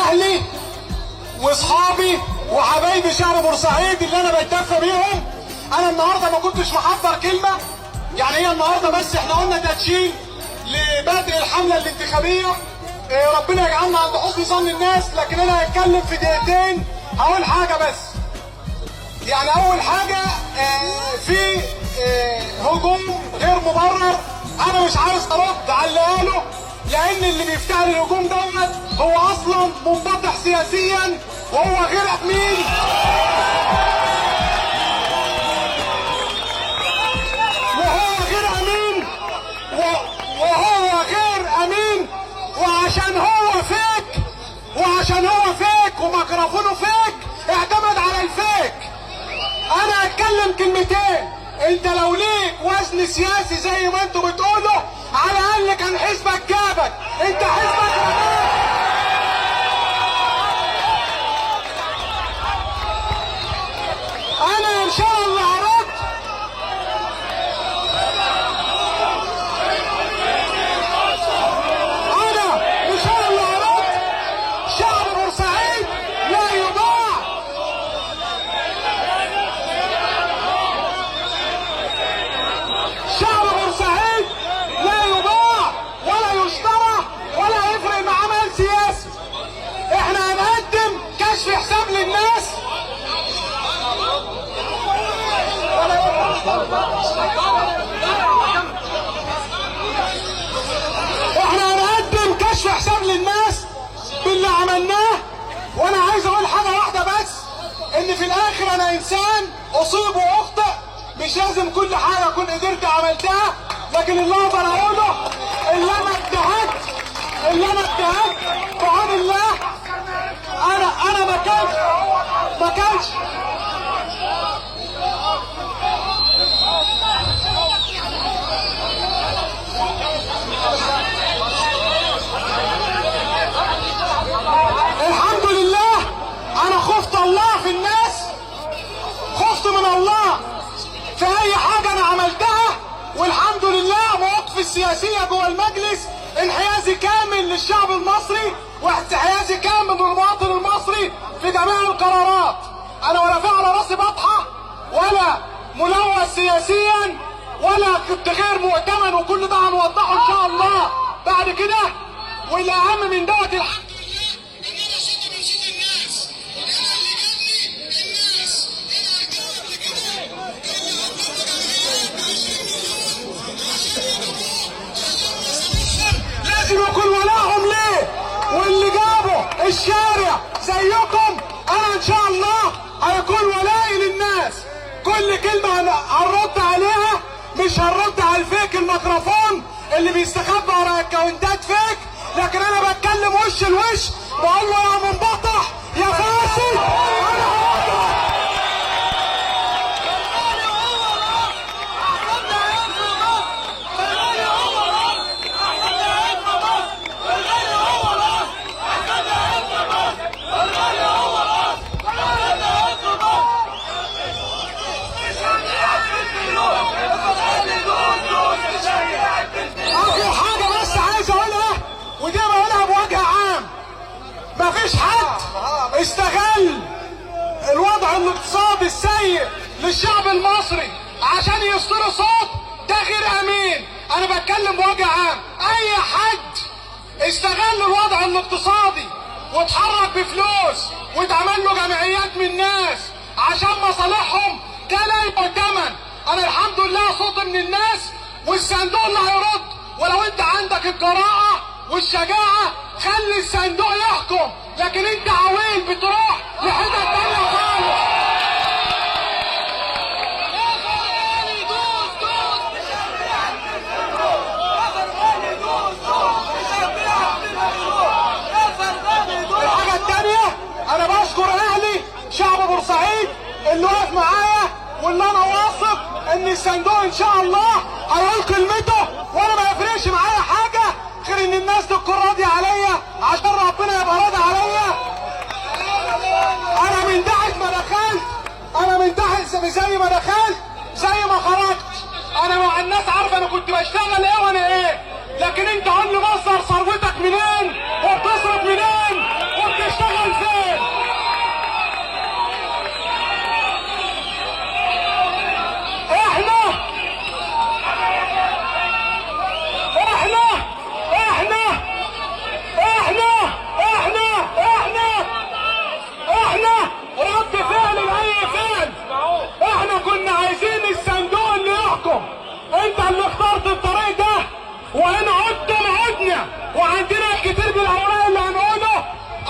اهلي واصحابي وحبايبي شعب بورسعيد اللي انا بتدفى بيهم، انا النهارده ما كنتش محضر كلمه، يعني هي النهارده بس احنا قلنا تدشين لبدء الحمله الانتخابيه. ربنا يجعلنا عند حسن ظن الناس، لكن انا هتكلم في دقيقتين. هقول حاجه بس، يعني اول حاجه في هجوم غير مبرر، انا مش عايز ارد على اللي قاله، لان اللي بيفتعل الهجوم دوت هو اصلا منبطح سياسيا وهو غير امين. وهو غير امين وعشان هو فيك وميكروفونه فيك اعتمد على الفيك. انا هتكلم كلمتين، انت لو ليك وزن سياسي زي ما انتوا بتقولوا على الاقل كان حزبك جابك، انت حزبك رماك. انا ان شاء الله هرد. شعب بورسعيد لا يضاع. شعب بورسعيد لا يضاع ولا يشترى ولا يفرق مع عمل سياسي. احنا هنقدم كشف حساب للناس. احنا هنقدم كشف حساب للناس باللي عملناه. وانا عايز اقول حاجه واحده بس، ان في الاخر انا انسان اصيب واخطئ، مش لازم كل حاجه اكون قدرت عملتها، لكن اللي اقدر اقوله اللي انا اجتهدت بعون الله. انا ما كانش الحمد لله. انا خفت الله في الناس، خفت من الله في اي حاجة انا عملتها، والحمد لله مواقفي السياسية جوه المجلس انحيازي كامل للشعب المصري وانحيازي كامل للمواطن المصري في جميع القرارات. انا ولا في على راسي بطحة ولا ملوث سياسيا ولا كنت غير مؤتمن، وكل ده هنوضحه ان شاء الله بعد كده. والاهم من دوت الحمد لازم يكون ولاهم ليه، واللي جابوا الشارع زيكم انا ان شاء الله هيكون ولائي للناس. كل كلمة هنرد عليها، مش هنرد على الفيك الميكروفون اللي بيستخبى ورا اكونتات فيك، لكن انا بتكلم وش لوش، بقول له يا منبطح يا فاسد انا هوضح. اخر حاجة بس عايز اقولها، ودي بقولها بوجه عام، مفيش حد استغل الوضع الاقتصادي السيء للشعب المصري عشان يصدر صوت، ده غير امين. انا بتكلم بوجه عام، اي حد استغل الوضع الاقتصادي واتحرك بفلوس واتعمل له جمعيات من ناس عشان مصالحهم، ده لا يؤتمن. انا الحمد لله صوت من الناس والصندوق اللي هيرد، ولو انت عندك الجراءة والشجاعة خلي الصندوق يحكم، لكن انت عويل بتروح لحتت تانية خالص. الحاجة التانية، انا بشكر اهلي شعب بورسعيد اللي واقف معايا، واللي انا واثق ان الصندوق ان شاء الله هيقول كلمته، وانا ما يفرقش معايا حاجة غير ان الناس تكون راضية عليا عشان ربنا يبقى راضي عليا. انا من تحت ما دخلت، انا من تحت زي ما دخلت زي ما خرجت. انا مع الناس عارفه انا كنت بشتغل ايه وانا ايه، لكن انت قول لي مصدر ثروتك منين وبتصرف منين وبتشتغل وانت اللي اخترت الطريق ده، وان عدتم عدنا، وعندنا الكتير بالاوراق اللي هنقوله.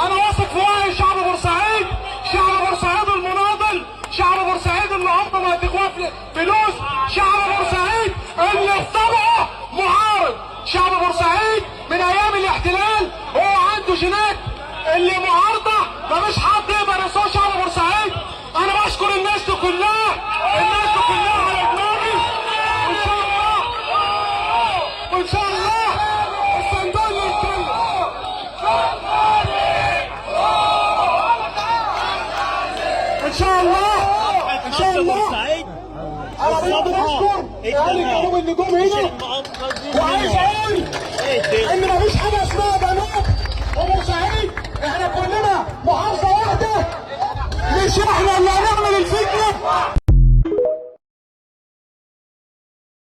انا واثق في وعي شعب بورسعيد، شعب بورسعيد المناضل، شعب بورسعيد اللي هم ما تخوف فلوس، شعب بورسعيد اللي طبعه معارض، شعب بورسعيد من ايام الاحتلال هو عنده جينات اللي معارضه، مفيش حد يقدر يصور شعب بورسعيد. انا بشكر الناس دي كلها، الناس دي كلها على دماغي، وان شاء الله وان شاء الله الصندوق اللي يتكلم. ان شاء الله ان شاء الله. انا برضه بشكر اهالي جنوب النجوم هنا، وعايز اقول ان مفيش حاجه اسمها جنوب وبورسعيد، احنا كلنا محافظه واحده، مش احنا اللي